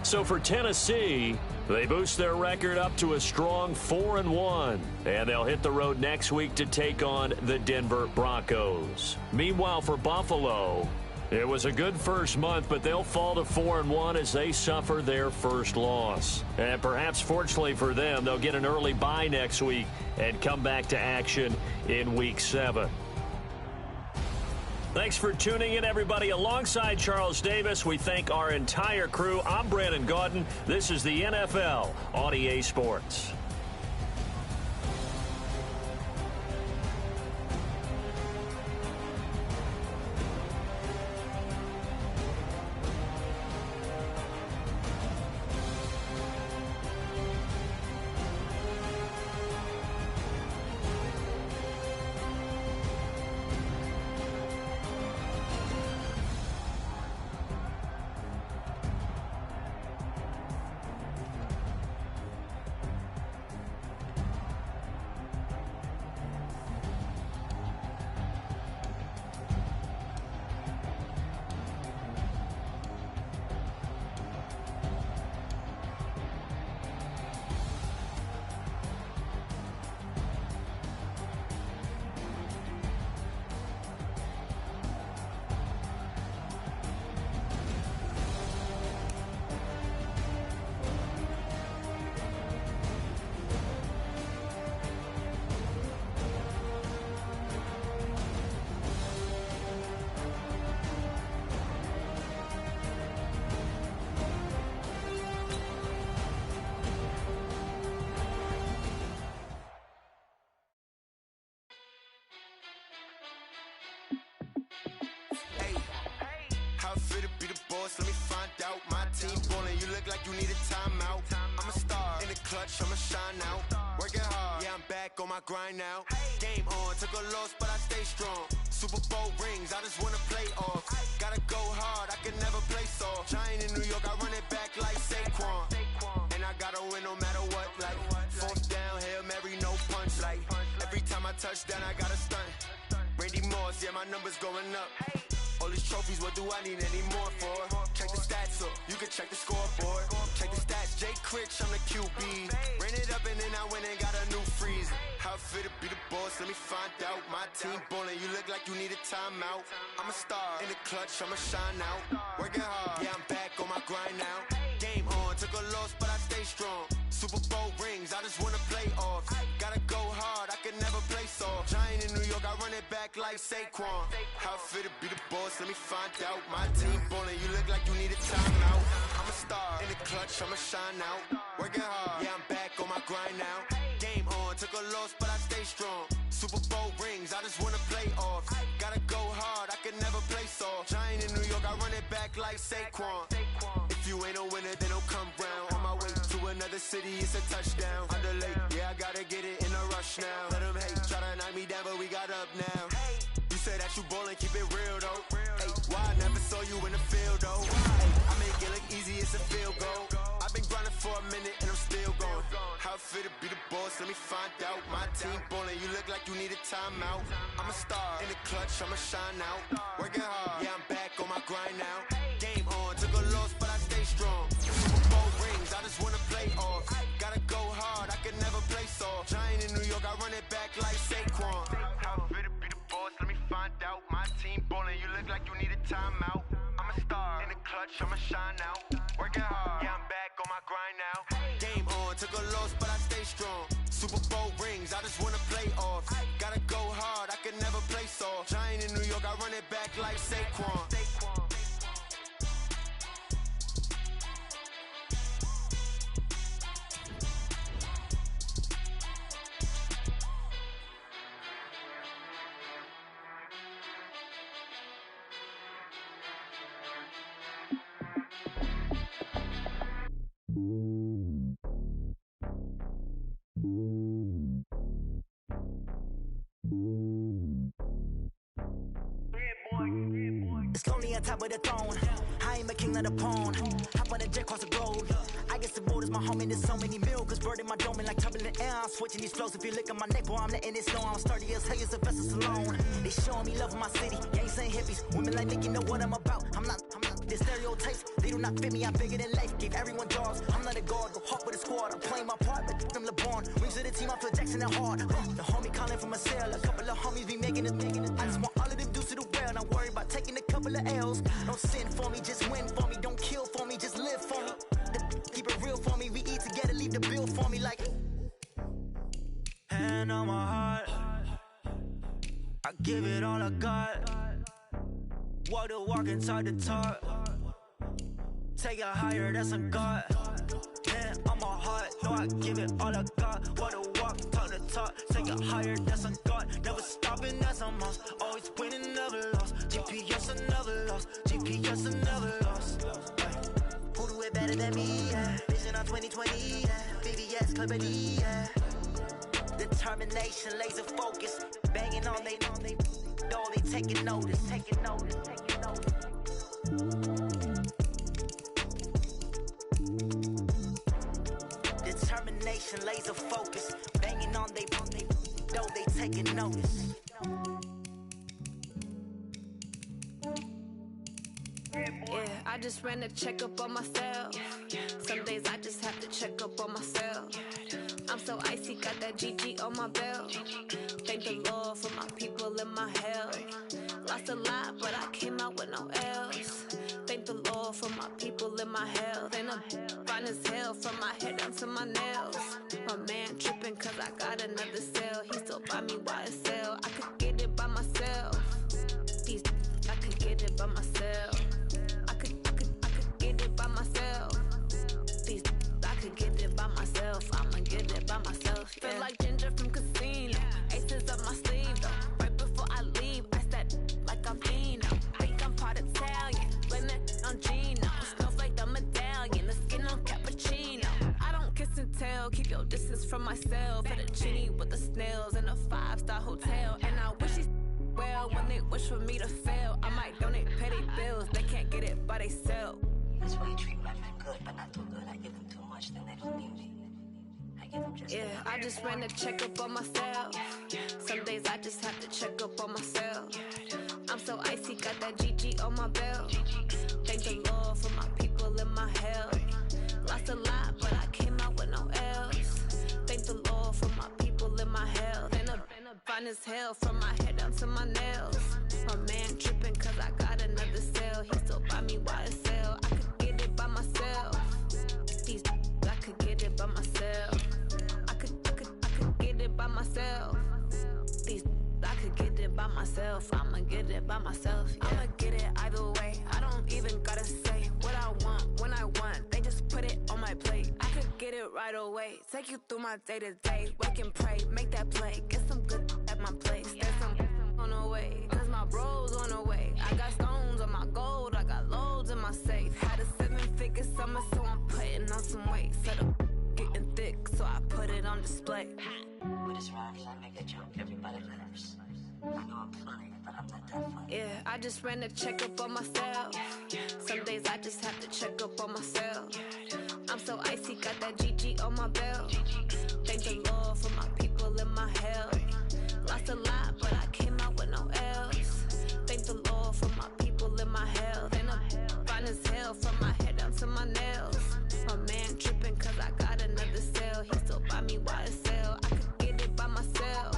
So for Tennessee, they boost their record up to a strong 4-1. And they'll hit the road next week to take on the Denver Broncos. Meanwhile, for Buffalo, it was a good first month, but they'll fall to 4-1 as they suffer their first loss. And perhaps fortunately for them, they'll get an early bye next week and come back to action in Week 7. Thanks for tuning in, everybody. Alongside Charles Davis, we thank our entire crew. I'm Brandon Gaudin. This is the NFL on EA Sports. Fit to be the boss, let me find out. My team ballin', you look like you need a timeout. I'm a star in the clutch, I'ma shine out. Working hard, yeah, I'm back on my grind now. Game on, took a loss, but I stay strong. Super Bowl rings, I just wanna play off. Gotta go hard, I can never play soft. Giant in New York, I run it back like Saquon. And I gotta win no matter what, like 4th down, Hail Mary, no punch. Like every time I touch down, I gotta stunt. Randy Moss, yeah, my numbers going up. All these trophies, what do I need any more for? Check the stats up, you can check the scoreboard. Check the stats, Jay Critch, I'm the QB. Ran it up and then I went and got a new freeze. How fit to be the boss, let me find out. My team ballin', you look like you need a timeout. I'm a star in the clutch, I'ma shine out. Working hard, yeah, I'm back on my grind now. Game on, took a loss, but I stay strong. Super Bowl rings, I just wanna play off. Gotta go hard, I can never play soft. Giant in New York, I run it back like Saquon. How fit to be the boss, let me find out. My team ballin', you look like you need a timeout. I'm a star in the clutch, I'ma shine out. Working hard, yeah, I'm back on my grind now. Game on, took a loss, but I stay strong. Super Bowl rings, I just wanna play off. Gotta go hard, I can never play soft. Giant in New York, I run it back like Saquon. If you ain't a winner, then don't come round. On my way to another city, it's a touchdown. Under late, yeah, I gotta get it in a rush now. Let them hate, try to knock me down, but we got up now. You said that you ballin', keep it real though. Hey, why I never saw you in the field though? Hey, I make it look easy, it's a field goal. I've been grinding for a minute and I'm still going. How fit to be the boss, boss, let me find out. My team ballin', you look like you need a timeout. I'm a star in the clutch, I'ma shine out. Working hard, yeah, I'm back on my grind now. Game on, took a loss, but I stay strong. Super Bowl rings, I just wanna play off. Gotta go hard, I can never play soft. Giant in New York, I run it back like Saquon. How fit to be the boss, let me find out. My team ballin', you look like you need a timeout. I'm a star in the clutch, I'ma shine out. Working hard, yeah, I'm back on my grind now. Game on, took a loss, but I stay strong. Super Bowl rings, I just wanna play off. Gotta go hard, I can never play soft. Giant in New York, I run it back like Saquon. It's lonely on top of the throne. I ain't a king, not a pawn. Hop on a jet across the globe. I guess the road is my home and there's so many milkers. Bird in my dome and like turbulent air. I'm switching these flows. If you look at my neck, boy, I'm letting it slow. I'm sturdy as hell as a vessel alone. They showing me love in my city. Gangs ain't hippies. Women like Nicky know what I'm about. I'm not the stereotypes. They do not fit me. I'm bigger than life. Give everyone jobs. I'm not a guard. Go hard with a squad. I'm playing my part like them LeBron. Rings to the team. I feel Jackson and hard. The homie calling from a cell. A couple of homies be making it. I just want all of them dudes to the well. Not worry about taking a couple of L's. Don't sin for me, just win for me. Don't kill for me, just live for me. Keep it real for me. We eat together, leave the bill for me like. Hand on my heart, I give it all I got. Walk the walk inside the talk. Take it higher, that's a God. Hand on my heart, no, I give it all I got. Walk the walk, talk the talk. Take it higher, that's a God. Never stopping, that's a must. Always winning, never lost. GPS, I never lost. GPS, I never lost. Who do it better than me? Yeah. Vision on 2020. Yeah. VVS, Clippity. Yeah. Determination, laser focus. Banging on they taking notice. Taking notice. Determination, laser focus. Banging on they taking notice. Yeah, I just ran a checkup on myself. Some days I just have to check up on myself. I'm so icy, got that GG on my belt. Thank the Lord for my people and my health. Lost a lot, but I came out with no else. Thank the Lord for my people and my health. And I'm fine as hell from my head down to my nails. My man tripping cause I got another cell. He still buy me YSL. I could get it by myself. I could get it by myself. I could get it by myself. I could get it by myself. I'ma get it by myself. Yeah. Feel like Ginger from Casino. Aces up my sleeve though. Right before I leave, I step like I'm Dino. Think I'm part Italian. Blame that on Gino. Snowflake the medallion. The skin on cappuccino. I don't kiss and tell. Keep your distance from myself. Fettuccine with the snails in a 5-star hotel. And I wish he's well when they wish for me to fail. I might donate petty bills. They can't get it by themselves. That's why you treat women good, but not too good. I give them too much, then they don't need me. I give them just yeah, I just ran a checkup on myself. Some days I just have to check up on myself. I'm so icy, got that GG on my belt. Thank the Lord for my people and my health. Lost a lot, but I came out with no else. Thank the Lord for my people and my health. And I'm fine as hell from my head down to my nails. My man tripping cause I got another cell. He still buy me YSL. I could get it by myself. I could get it by myself. I could get it by myself. I could get it by myself. I'ma get it by myself. Yeah. I'ma get it either way. I don't even gotta say what I want when I want. They just put it on my plate. I could get it right away. Take you through my day to day. Wake and pray, make that play. Get some good at my place. There's some on the way. Cause my bros on the way. I got stones on my gold. I got loads in my safe. Had a 7-figure summer, so I'm putting on some weight. Set up getting thick, so I put it on display. With this rhymes, I make a joke. Everybody laughs. I know I'm funny, but I'm not that funny. Yeah, I just ran a checkup on myself. Some days I just have to check up on myself. I'm so icy, got that GG on my belt. Thank the Lord for health. Lost a lot, but I came out with no L's. Thank the Lord for my people and my health. And I'm fine as hell from my head down to my nails. My man tripping cause I got another cell. He still buy me YSL. I could get it by myself.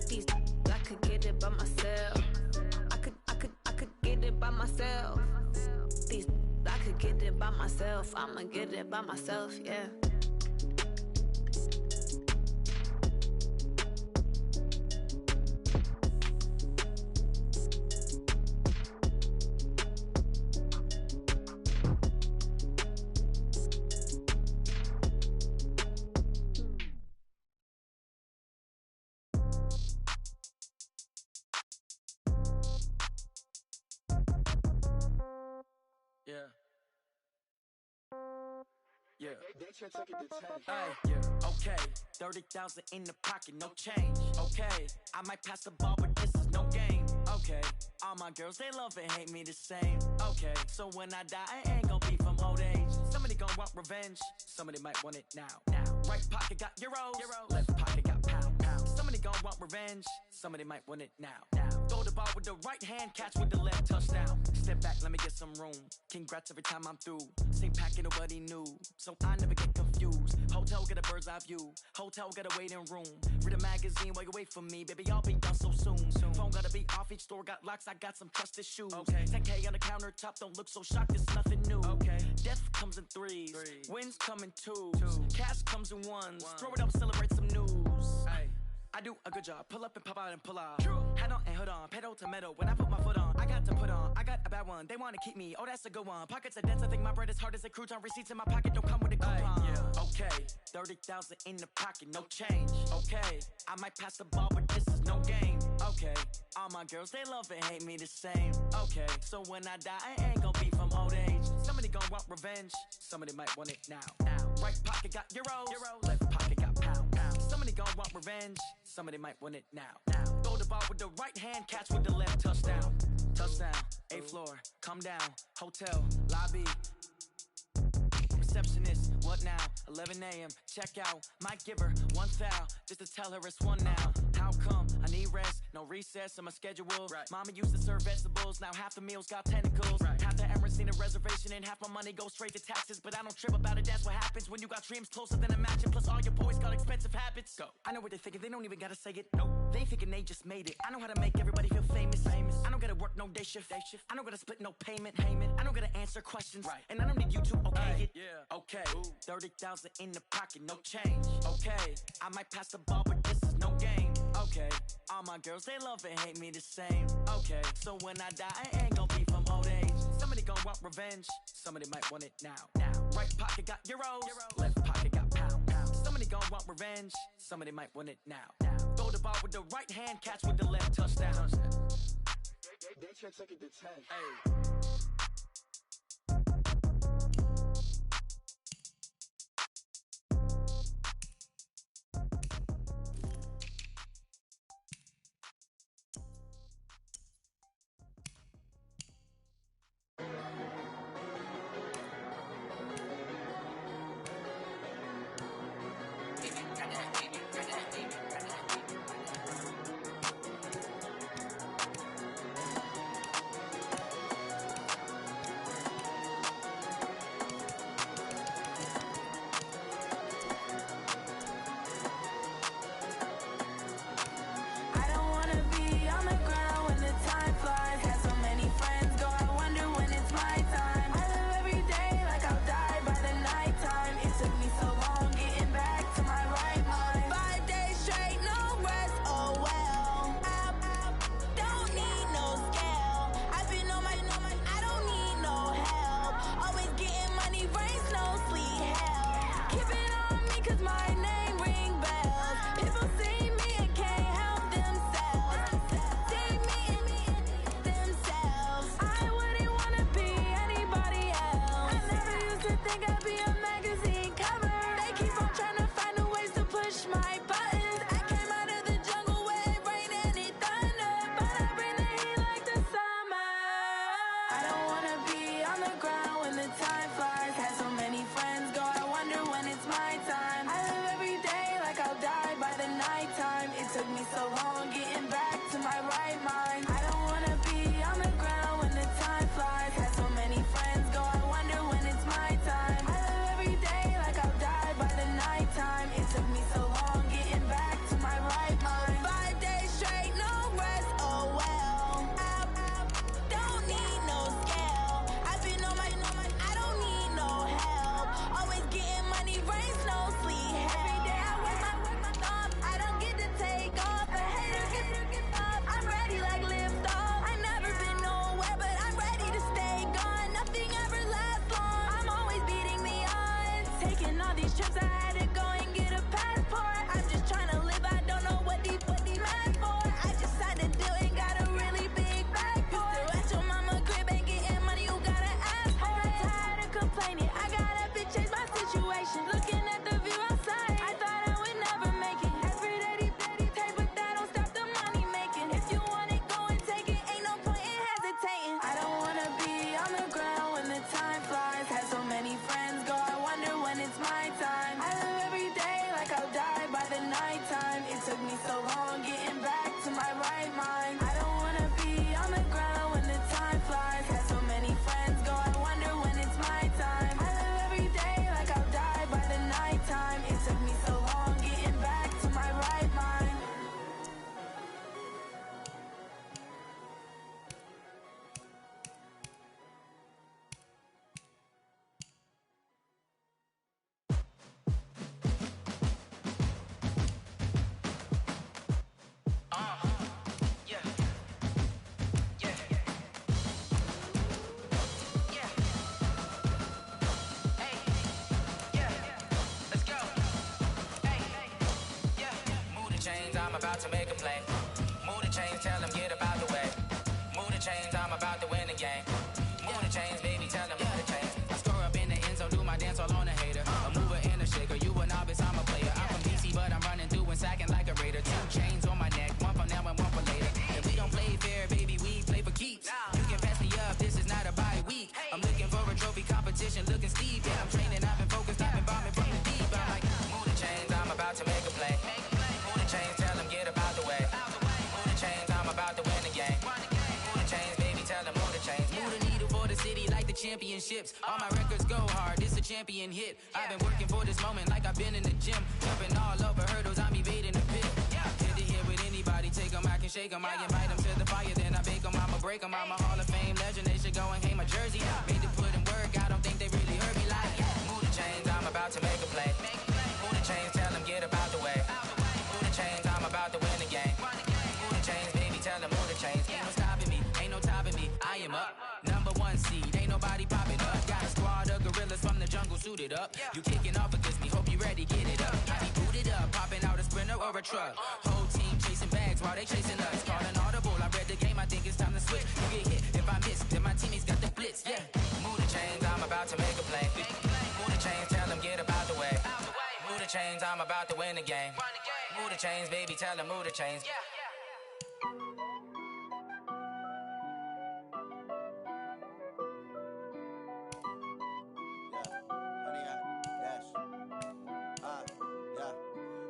These I could get it by myself. I could get it by myself. These I could get it by myself. I'ma get it by myself, yeah. Yeah. Yeah, okay. 30,000 in the pocket, no change. Okay, I might pass the ball, but this is no game. Okay, all my girls, they love and hate me the same. Okay, so when I die, I ain't gon' be from old age. Somebody gon' want revenge, somebody might want it now. Right pocket got euros, left pocket got pound. Somebody gon' want revenge, somebody might want it now. Throw the ball with the right hand, catch with the left, touchdown. Step back, let me get some room. Congrats every time I'm through. Same packet, nobody knew, so I never get confused. Hotel get a bird's eye view. Hotel get a waiting room. Read a magazine while you wait for me, baby. I'll be done so soon. Phone gotta be off. Each store got locks. I got some trusted shoes. 10K on the countertop. Don't look so shocked. It's nothing new. Death comes in threes. Wins come in twos. Cash comes in ones. Throw it up, celebrate some news. I do a good job. Pull up and pop out and pull out. Head on and hood on. Pedal to metal. When I put my foot on, I got to put on. I got a bad one. They want to keep me. Oh, that's a good one. Pockets are dense. I think my bread is hard as a crouton. Receipts in my pocket don't come with a coupon. Okay, 30,000 in the pocket, no change. Okay, I might pass the ball, but this is no game. Okay, all my girls, they love and hate me the same. Okay, so when I die, I ain't gon' be from old age. Somebody gon' want revenge. Somebody might want it now. Right pocket got euros. Left pocket got pound. Somebody gon' want revenge. Somebody might want it now. Throw the ball with the right hand, catch with the left, touchdown. Touchdown, 8th floor, come down, hotel, lobby. Receptionist, what now? 11 a.m., check out. Might give her one foul, just to tell her it's one now. How come? I need rest, no recess in my schedule. Mama used to serve vegetables, now half the meals got tentacles. Half the Emirates need a reservation and half my money goes straight to taxes. But I don't trip about it, that's what happens when you got dreams closer than a matching. Plus all your boys got expensive habits. Go. I know what they're thinking, they don't even gotta say it. Nope. They thinking they just made it. I know how to make everybody feel famous. I don't gotta work no day shift. I don't gotta split no payment. I don't gotta answer questions. And I don't need you to okay it. Okay, 30,000 in the pocket, no change. Okay, I might pass the ball, but this is no game. Okay, all my girls, they love and hate me the same. Okay, so when I die, I ain't gon' be from old age. Somebody gon' want revenge, somebody might want it now. Right pocket got euros, left pocket got pound. Somebody gon' want revenge, somebody might want it now. Throw the ball with the right hand, catch with the left, touchdown. They should take it to 10. Hey. about to make a play. Move the chains, tell them get about the way. Move the chains, I'm about to win the game. Move the chains, baby, tell them move the chains. I score up in the end zone, do my dance all on a hater. A mover and a shaker, you a novice, I'm a player. I'm from DC, but I'm running through and sacking like a raider. 2 chains on my neck, one for now and one for later. And we don't play fair, baby, we play for keeps. You can pass me up, this is not a bye week. I'm looking for a trophy competition, looking steep. Yeah, I'm training, I've been focused, I've been bombing from the deep. I'm like, move the chains, I'm about to make a play. Move the chains, tell them get about the way. Move the chains, I'm about to win the game. Move the chains, baby, tell them move the chains. Move the needle for the city like the championships. All my records go hard, it's a champion hit. I've been working for this moment like I've been in the gym. Jumping all over hurdles, I'm evading the pit. Hit to hit with anybody, take them, I can shake them. I invite them to the fire, then I bake them, I'ma break them. I'm a Hall of Fame legend, they should go and hang my jersey. Made to put in work, I don't think they really heard me like, move the chains, I'm about to make a play. Move the chains, tell them get about the way. Move the chains, I'm about to win the game. Move the chains, baby, tell them move the chains. Ain't no stopping me, ain't no topping me, I am up. Number 1 seed, ain't nobody popping up. Got a squad of gorillas from the jungle suited up. You kicking off against me, hope you ready, get it up. I be booted up, popping out a sprinter or a truck. Whole team chasing bags while they chasing us. Calling audible, I read the game, I think it's time to switch. You get hit, if I miss, then my teammates got the blitz, yeah. Move the chains, I'm about to make a play. Move the chains, tell them get about the way. Move the chains, I'm about to win the game. Move the chains, baby, tell them move the chains.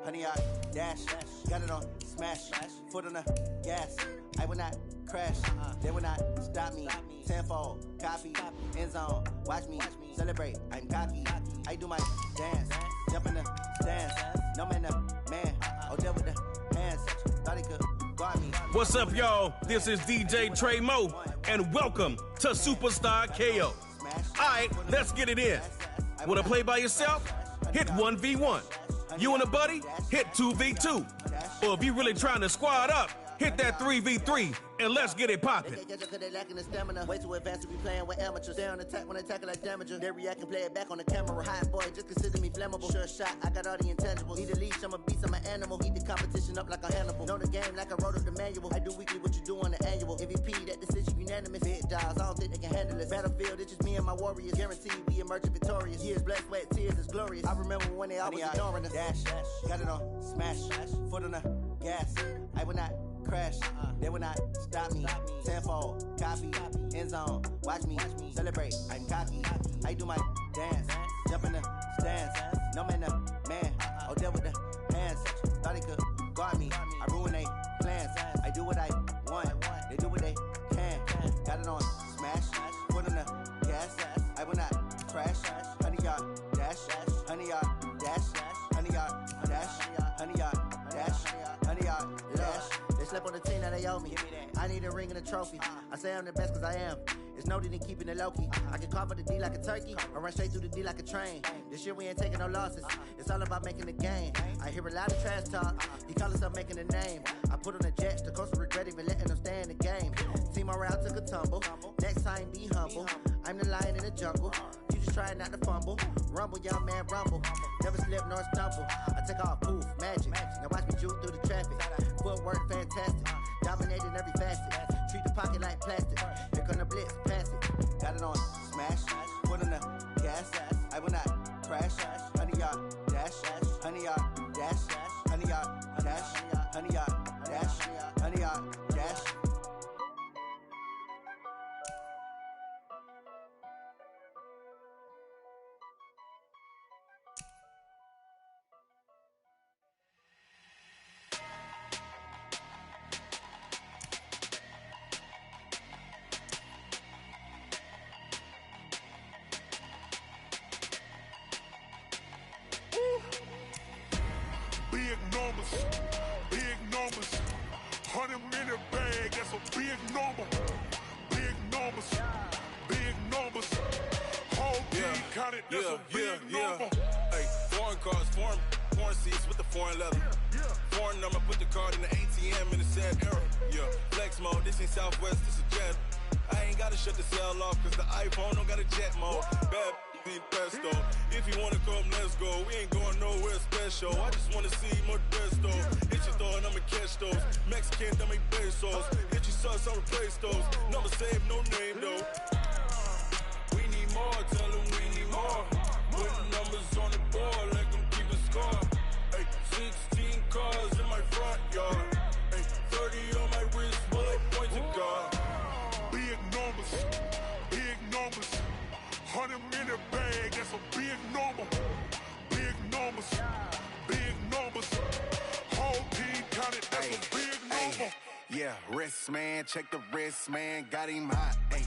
Honey, I dash, got it on smash, foot on the gas. I will not crash, they will not stop me. Tenfold, copy, end zone, watch me celebrate. I'm cocky, I do my dance, jump in the stands. No man, the man, oh, there with the hands. Thought he could guard me. What's up, y'all? This is DJ Trey Mo, and welcome to Superstar KO. Alright, let's get it in. Wanna play by yourself? Hit 1v1. You and a buddy? Hit 2v2. Or if you really trying to squad up, hit that 3v3 and let's get it poppin'. They catch up 'cause they lacking the stamina. Way too advanced to be playing with amateurs. They on attack when they tackle like damager. They react and play it back on the camera. Hot boy, just consider me flammable. Sure shot, I got all the intangibles. Need a leash, I'm a beast, I'm an animal. Eat the competition up like a Hannibal. Know the game like I wrote up the manual. I do weekly what you do on the annual. MVP, that decision unanimous. Big dogs, I don't think they can handle it. Battlefield, it's just me and my warriors. Guaranteed we emerging victorious. Years, blood, sweat, tears, is glorious. I remember when they always ignoring us. Dash, got it on smash, foot on the gas. I will not crash, they will not stop me. Tenfold, copy, end zone, watch me celebrate. I'm cocky, I do my dance, jump in the stands. No man, the man, oh, there with the hands. Thought he could guard me, I ruin they plans. I do what I want, they do what they can. Got it on smash, foot on the gas. I will not crash, honey yard dash, honey yard dash, honey yard dash, honey yard dash, honey yard dash. They slept on the team, now they owe me. I need a ring and a trophy. I say I'm the best cause I am. It's no need in keeping it low-key. I can carve up the D like a turkey, or run straight through the D like a train. This year we ain't taking no losses. It's all about making the game. I hear a lot of trash talk. He call himself making a name. I put on the Jets, the coach will regret even letting them stay in the game. Team morale took a tumble. Next time be humble. I'm the lion in the jungle. You just try not to fumble. Rumble, young man, rumble. Never slip nor stumble. I take off, poof, magic. Now watch me juke through the traffic. Footwork fantastic. Dominating every facet. Treat the pocket like plastic. Here come the blitz, pass it. Got it on smash. Foot on the gas. I will not crash. Honey yard dash. Honey yard dash. Honey yard dash. Honey yard dash. Honey yard dash. Big numbers, 100-minute bag, that's a big number. Big numbers, whole team counted, that's a big number. Hey, foreign cars, foreign seats with the foreign leather. Foreign number, put the card in the ATM in the sad era. Yeah, flex mode, this ain't Southwest, this is Jet. I ain't gotta shut the cell off, cause the iPhone don't got a jet mode. Bad need pesto. If you wanna come, let's go. We ain't going nowhere special. I just wanna see more Modesto. Hit you throwing I'ma catch those. Mexican, that make pesos. Get you sus, I'll replace those. Number saved, no name though. We need more, tell them we need more. Putting numbers on the board, like them keep a score. Ay, 16 cars in my front yard. Ay, 30 on my wrist, bullet point to God. Big numbers, 100 in the bag, that's a big number. Big numbers, whole team counted, that's a big number. Yeah, wrist man, check the wrist man, got him hot. Ay,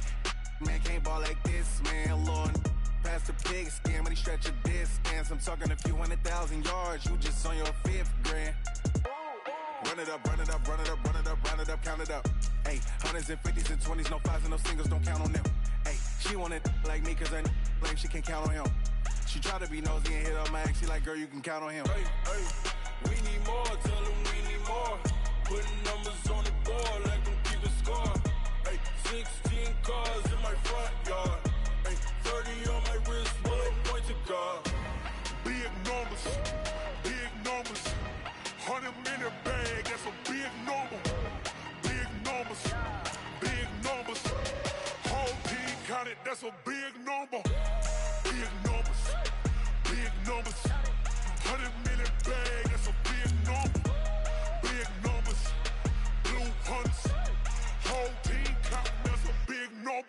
man can't ball like this, man. Lord, past the pig skin, when he stretch a distance. I'm talking a few 100,000 yards, you just on your 5th grand. Run it up, run it up, run it up, run it up, run it up, count it up. Ay, 100s and 50s and 20s, no 5s and no singles, don't count on them. Ay, she want it like me, cause her blame, she can't count on him. She try to be nosy and hit up my ex, she like, girl, you can count on him. Hey, hey, we need more, tell them we need more. Putting numbers on the board, like them keep a score. Hey, 16 cars in my front yard. Hey, 30 on my wrist, bullet point to God. Big numbers, 100 in the bag, that's a big number. Big numbers, whole team counted, that's a big number. Big numbers, 100 in the bag, that's a big number. Big numbers, blue hunts, whole team counting, that's a big number.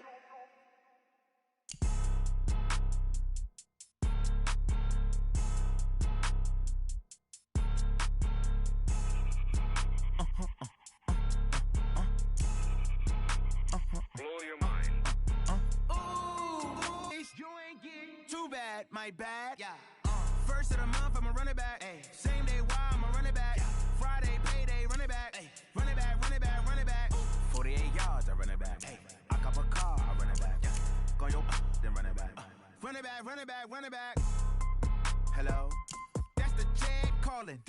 Blow your mind. Ooh, you ain't get too bad, my bad. Yeah. First of the month, I'ma run it back. Ay. Same day, why I'ma run it back. Yeah. Friday, payday, run it back. Ay. Run it back, run it back, run it back. 48 yards, I run it back. Ay. I cop a car, I run it back. Yeah. Go your then run it back. Run it back, run it back, run it back. Hello? That's the jag calling.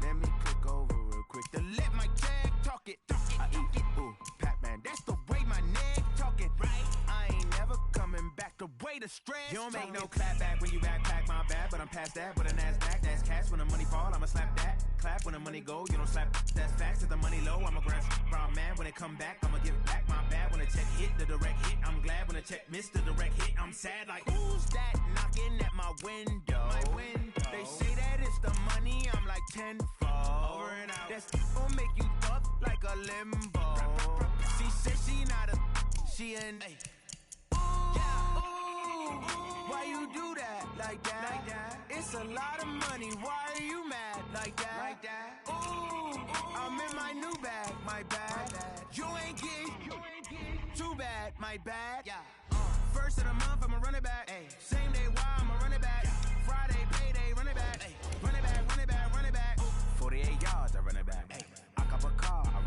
Let me click over real quick to let my jag talk it. I eat it, ooh, Pac-Man. That's the way my neck talking. Right? I ain't never coming back. The way the stress. You don't make no clap back when you backpack my bad, but I'm past that. With a NASDAQ, that's cash. When the money fall, I'ma slap that. Clap when the money go, you don't slap. That's facts. If the money low, I'ma grab brown man. When it come back, I'ma give back my bad. When the check hit, the direct hit. I'm glad when the check missed the direct hit. I'm sad like, who's that knocking at my window? My window. They say that it's the money, I'm like tenfold. Over and out. That's gon' make you up like a limbo. She said she not a, she an. Ay. Why you do that like that? It's a lot of money. Why are you mad like that? Ooh, I'm in my new bag, my bad. You ain't get too bad, my bad. Yeah. First of the month, I'ma run it back. Ay. Same day, why I'ma run it back. Friday, payday, run it back. Ay. Run it back, run it back, run it back. 48 yards, I run it back. Ay. I cop a car, I